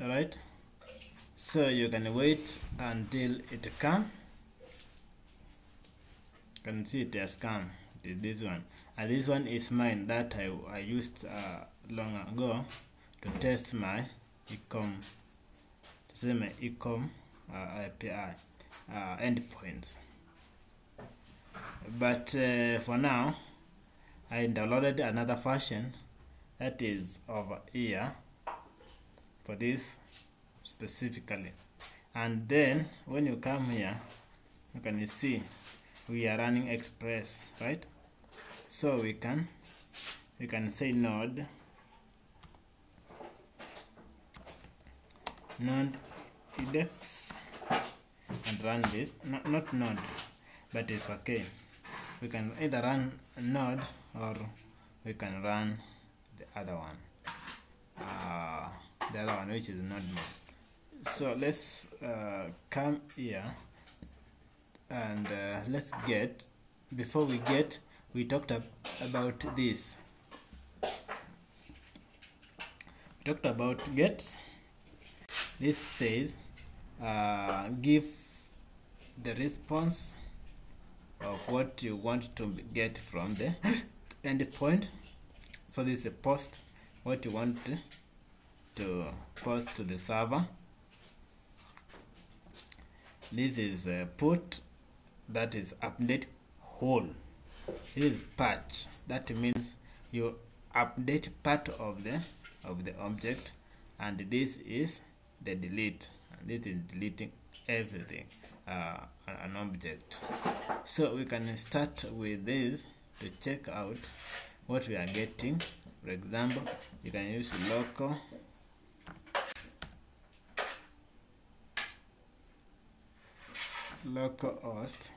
Alright, so you can wait until it comes. You can see it has come. It is this one, and this one is mine that I used long ago to test my ecom, API endpoints. But for now, I downloaded another version that is over here for this specifically. And then when you come here, you can see we are running Express, right? So we can say node index and run this. Not node, but it's okay. We can either run node or we can run the other one, which is node mode. So let's come here and let's get, before we get, we talked about this. We talked about get. This says give the response of what you want to get from the endpoint. So this is a post, what you want to post to the server. This is a put, that is update whole. This is patch, that means you update part of the object, and this is the delete, and this is deleting everything, an object. So we can start with this to check out what we are getting. For example, you can use localhost